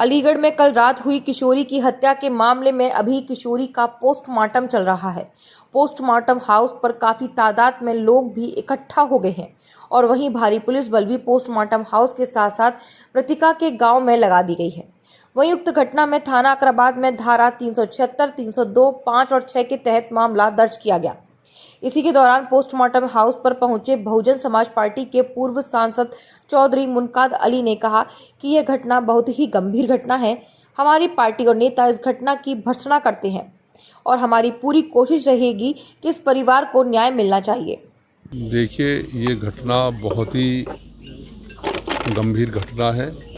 अलीगढ़ में कल रात हुई किशोरी की हत्या के मामले में अभी किशोरी का पोस्टमार्टम चल रहा है। पोस्टमार्टम हाउस पर काफी तादाद में लोग भी इकट्ठा हो गए हैं और वहीं भारी पुलिस बल भी पोस्टमार्टम हाउस के साथ साथ मृतका के गांव में लगा दी गई है। वहीं उक्त घटना में थाना अकराबाद में धारा 376, 302, 5 और 6 के तहत मामला दर्ज किया गया। इसी के दौरान पोस्टमार्टम हाउस पर पहुंचे बहुजन समाज पार्टी के पूर्व सांसद चौधरी मुनकाद अली ने कहा कि यह घटना बहुत ही गंभीर घटना है। हमारी पार्टी और नेता इस घटना की भर्त्सना करते हैं और हमारी पूरी कोशिश रहेगी कि इस परिवार को न्याय मिलना चाहिए। देखिए, ये घटना बहुत ही गंभीर घटना है।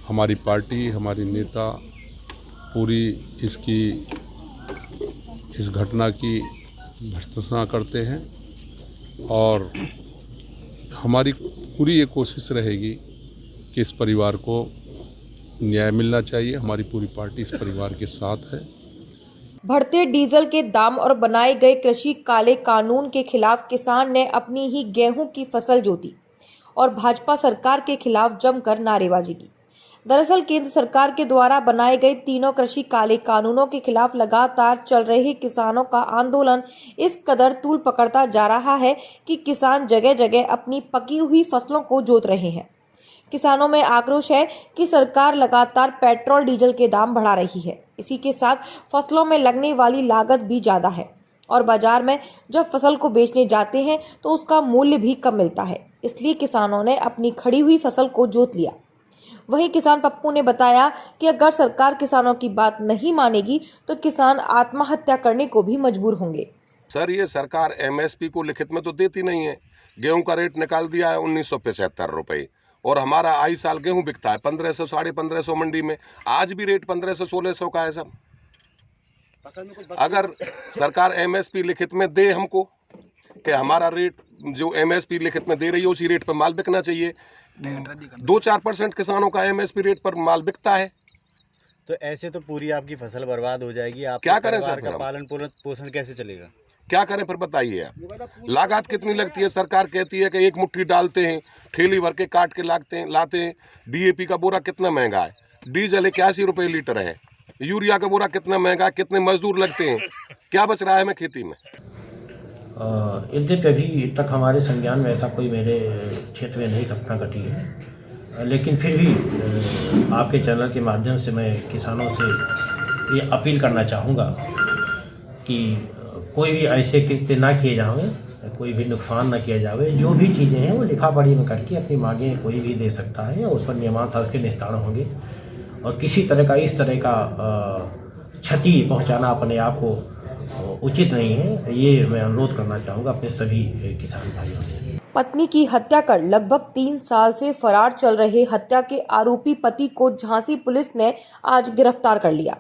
हमारी पार्टी, हमारी नेता पूरी इस घटना की भर्त्सना करते हैं और हमारी पूरी ये कोशिश रहेगी कि इस परिवार को न्याय मिलना चाहिए। हमारी पूरी पार्टी इस परिवार के साथ है। बढ़ते डीजल के दाम और बनाए गए कृषि काले कानून के खिलाफ किसान ने अपनी ही गेहूं की फसल जोती और भाजपा सरकार के खिलाफ जमकर नारेबाजी की। दरअसल केंद्र सरकार के द्वारा बनाए गए तीनों कृषि काले कानूनों के खिलाफ लगातार चल रहे किसानों का आंदोलन इस कदर तूल पकड़ता जा रहा है कि किसान जगह जगह अपनी पकी हुई फसलों को जोत रहे हैं। किसानों में आक्रोश है कि सरकार लगातार पेट्रोल डीजल के दाम बढ़ा रही है। इसी के साथ फसलों में लगने वाली लागत भी ज्यादा है और बाजार में जब फसल को बेचने जाते हैं तो उसका मूल्य भी कम मिलता है। इसलिए किसानों ने अपनी खड़ी हुई फसल को जोत लिया। वहीं किसान पप्पू ने बताया कि अगर सरकार किसानों की बात नहीं मानेगी तो किसान आत्महत्या करने को भी मजबूर होंगे। सर, ये सरकार एमएसपी को लिखित में तो देती नहीं है। गेहूं का रेट निकाल दिया है 1975 रुपये और हमारा आई साल गेहूं बिकता है 1500, 1550 मंडी में। आज भी रेट 1500, 1600 का है सब। अगर सरकार एमएसपी लिखित में दे हमको कि हमारा रेट जो एमएसपी लिखित में दे रही है उसी रेट पर माल बिकना चाहिए। 2-4% किसानों का एमएसपी रेट पर माल बिकता है, तो ऐसे तो पूरी आपकी फसल बर्बाद हो जाएगी। आप क्या करें सर? का पालन पोषण कैसे चलेगा? क्या करें फिर बताइए आप। लागत कितनी लगती है? सरकार कहती है कि एक मुट्ठी डालते हैं, ठेली भर के काट के लाते हैं। डीएपी का बोरा कितना महंगा है, डीजल 81 रुपये लीटर है, यूरिया का बोरा कितना महंगा है, कितने मजदूर लगते हैं, क्या बच रहा है हमें खेती में? यद्यपि अभी तक हमारे संज्ञान में ऐसा कोई मेरे क्षेत्र में नहीं घटना घटी है, लेकिन फिर भी आपके चैनल के माध्यम से मैं किसानों से ये अपील करना चाहूँगा कि कोई भी ऐसे कृत्य ना किए जाएं, कोई भी नुकसान ना किया जाए। जो भी चीज़ें हैं वो लिखा पढ़ी में करके अपनी मांगें कोई भी दे सकता है और उस पर नियमानुसार के निस्तारण होंगे और किसी तरह का इस तरह का क्षति पहुँचाना अपने आप को उचित नहीं है। ये मैं अनुरोध करना चाहूँगा अपने सभी किसान भाइयों से। पत्नी की हत्या कर लगभग 3 साल से फरार चल रहे हत्या के आरोपी पति को झांसी पुलिस ने आज गिरफ्तार कर लिया।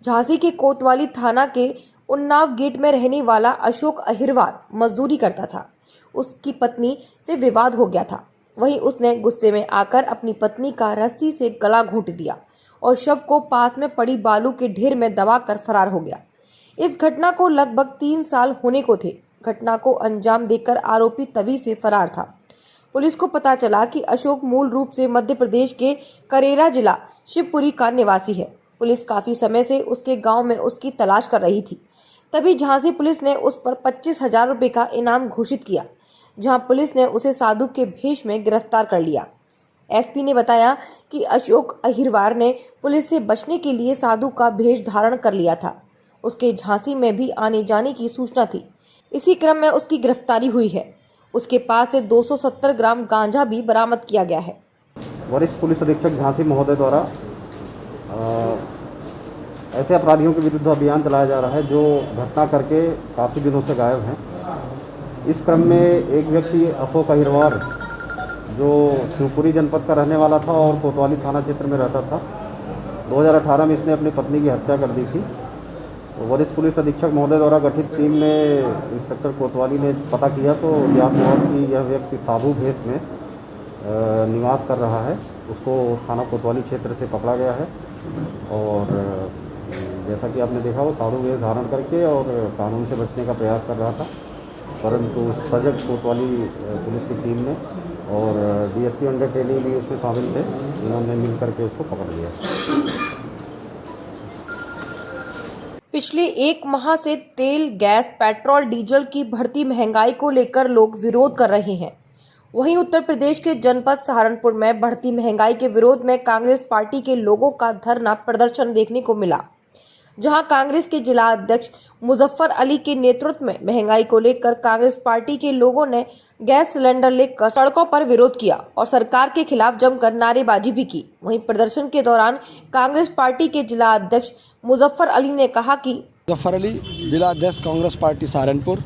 झांसी के कोतवाली थाना के उन्नाव गेट में रहने वाला अशोक अहिरवार मजदूरी करता था। उसकी पत्नी से विवाद हो गया था। वहीं उसने गुस्से में आकर अपनी पत्नी का रस्सी से गला घोंट दिया और शव को पास में पड़ी बालू के ढेर में दबाकर फरार हो गया। इस घटना को लगभग 3 साल होने को थे। घटना को अंजाम देकर आरोपी तभी से फरार था। पुलिस को पता चला कि अशोक मूल रूप से मध्य प्रदेश के करेरा जिला शिवपुरी का निवासी है। पुलिस काफी समय से उसके गांव में उसकी तलाश कर रही थी। तभी झांसी पुलिस ने उस पर 25,000 रुपए का इनाम घोषित किया, जहां पुलिस ने उसे साधु के भेष में गिरफ्तार कर लिया। एसपी ने बताया कि अशोक अहिरवार ने पुलिस से बचने के लिए साधु का भेष धारण कर लिया था। उसके झांसी में भी आने जाने की सूचना थी। इसी क्रम में उसकी गिरफ्तारी हुई है। उसके पास से 270 ग्राम गांजा भी बरामद किया गया है। वरिष्ठ पुलिस अधीक्षक झांसी महोदय द्वारा ऐसे अपराधियों के विरुद्ध अभियान चलाया जा रहा है जो घटना करके काफ़ी दिनों से गायब हैं। इस क्रम में एक व्यक्ति अशोक अहिरवार जो शिवपुरी जनपद का रहने वाला था और कोतवाली थाना क्षेत्र में रहता था, 2018 में इसने अपनी पत्नी की हत्या कर दी थी। वरिष्ठ पुलिस अधीक्षक महोदय द्वारा गठित टीम ने इंस्पेक्टर कोतवाली ने पता किया तो ज्ञात हुआ कि यह व्यक्ति साधु भेष में निवास कर रहा है। उसको थाना कोतवाली क्षेत्र से पकड़ा गया है और जैसा कि आपने देखा वो साधु वेश धारण करके और कानून से बचने का प्रयास कर रहा था। परंतु सजग कोतवाली पुलिस की टीम ने और डीएसपी अंडर ट्रेनिंग भी उसमें शामिल थे, इन्होंने मिल करके उसको पकड़ लिया। पिछले एक माह से तेल, गैस, पेट्रोल, डीजल की बढ़ती महंगाई को लेकर लोग विरोध कर रहे हैं। वहीं उत्तर प्रदेश के जनपद सहारनपुर में बढ़ती महंगाई के विरोध में कांग्रेस पार्टी के लोगों का धरना प्रदर्शन देखने को मिला, जहां कांग्रेस के जिला अध्यक्ष मुजफ्फर अली के नेतृत्व में महंगाई को लेकर कांग्रेस पार्टी के लोगों ने गैस सिलेंडर लेकर सड़कों पर विरोध किया और सरकार के खिलाफ जमकर नारेबाजी भी की। वहीं प्रदर्शन के दौरान कांग्रेस पार्टी के जिला अध्यक्ष मुजफ्फर अली ने कहा कि मुजफ्फर अली, जिला अध्यक्ष कांग्रेस पार्टी सहारनपुर।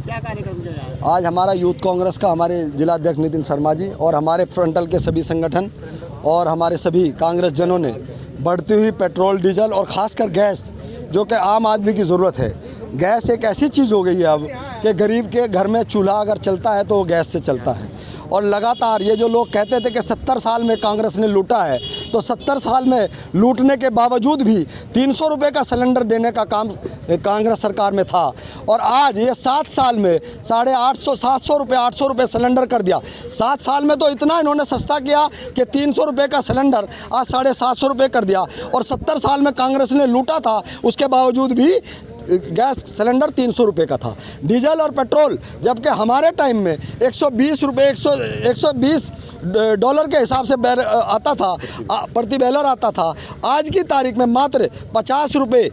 आज हमारा यूथ कांग्रेस का हमारे जिला अध्यक्ष नितिन शर्मा जी और हमारे फ्रंटल के सभी संगठन और हमारे सभी कांग्रेस जनों ने बढ़ती हुई पेट्रोल, डीजल और ख़ासकर गैस, जो कि आम आदमी की ज़रूरत है। गैस एक ऐसी चीज़ हो गई है अब कि गरीब के घर में चूल्हा अगर चलता है तो वो गैस से चलता है। और लगातार ये जो लोग कहते थे कि 70 साल में कांग्रेस ने लूटा है, तो 70 साल में लूटने के बावजूद भी 300 रुपये का सिलेंडर देने का काम कांग्रेस सरकार में था। और आज ये 7 साल में 850, 700 रुपये, 800 रुपये सिलेंडर कर दिया। 7 साल में तो इतना इन्होंने सस्ता किया कि 300 रुपये का सिलेंडर आज 750 रुपये कर दिया। और 70 साल में कांग्रेस ने लूटा था, उसके बावजूद भी गैस सिलेंडर 300 रुपये का था। डीजल और पेट्रोल जबकि हमारे टाइम में 120 रुपये, 120 डॉलर के हिसाब से आता था, प्रति बैरल आता था। आज की तारीख में मात्र 50 रुपये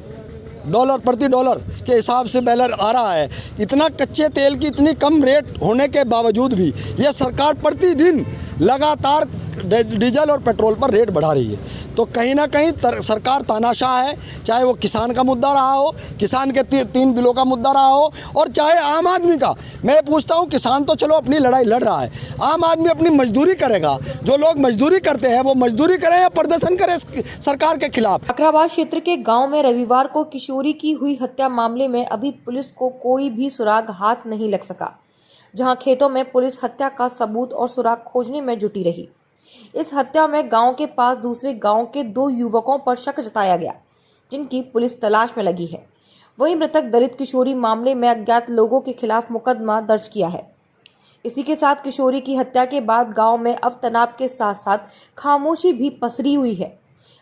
डॉलर प्रति डॉलर के हिसाब से बैरल आ रहा है। इतना कच्चे तेल की इतनी कम रेट होने के बावजूद भी ये सरकार प्रतिदिन लगातार डीजल और पेट्रोल पर रेट बढ़ा रही है। तो कहीं ना कहीं सरकार तानाशाह है, चाहे वो किसान का मुद्दा रहा हो, किसान के 3 बिलों का मुद्दा रहा हो, और चाहे आम आदमी का। मैं पूछता हूँ, किसान तो चलो अपनी लड़ाई लड़ रहा है, आम आदमी अपनी मजदूरी करेगा। जो लोग मजदूरी करते हैं वो मजदूरी करें या प्रदर्शन करें सरकार के खिलाफ। अकराबाद क्षेत्र के गांव में रविवार को किशोरी की हुई हत्या मामले में अभी पुलिस को कोई भी सुराग हाथ नहीं लग सका, जहां खेतों में पुलिस हत्या का सबूत और सुराग खोजने में जुटी रही। इस हत्या में गांव के पास दूसरे गांव के 2 युवकों पर शक जताया गया, जिनकी पुलिस तलाश में लगी है। वहीं मृतक दलित किशोरी मामले में अज्ञात लोगों के खिलाफ मुकदमा दर्ज किया है। इसी के साथ किशोरी की हत्या के बाद गांव में अब तनाव के साथ साथ खामोशी भी पसरी हुई है।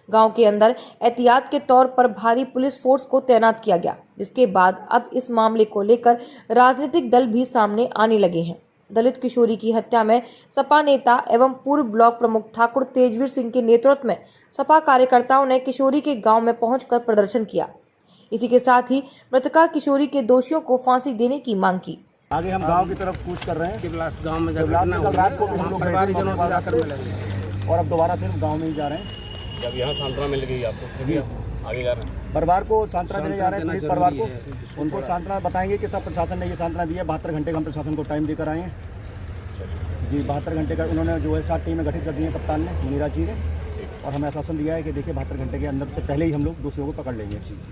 गांव के अंदर एहतियात के तौर पर भारी पुलिस फोर्स को तैनात किया गया, जिसके बाद अब इस मामले को लेकर राजनीतिक दल भी सामने आने लगे हैं। दलित किशोरी की हत्या में सपा नेता एवं पूर्व ब्लॉक प्रमुख ठाकुर तेजवीर सिंह के नेतृत्व में सपा कार्यकर्ताओं ने किशोरी के गांव में पहुंचकर प्रदर्शन किया। इसी के साथ ही मृतका किशोरी के दोषियों को फांसी देने की मांग की। आगे हम गांव की तरफ कूच कर रहे हैं। गाँव में रात को भी हम लोग परिवारजनों से जाकर मिले और अब दोबारा फिर गाँव में ही जा रहे हैं। जब यहाँ सांत्वना मिल गई आपको, फिर आगे जा रहे हैं। परिवार को सांत्वना देने जा रहे हैं। पीड़ित परिवार को उनको सांत्वना बताएंगे कि सब प्रशासन ने ये सांत्वना दी है। 72 घंटे का हम प्रशासन को टाइम देकर आए हैं जी। 72 घंटे का उन्होंने जो है 7 टीमें गठित कर दी हैं कप्तान ने, मीरा जी ने, और हमें आश्वासन दिया है कि देखिए 72 घंटे के अंदर से पहले ही हम लोग दोषियों को पकड़ लेंगे।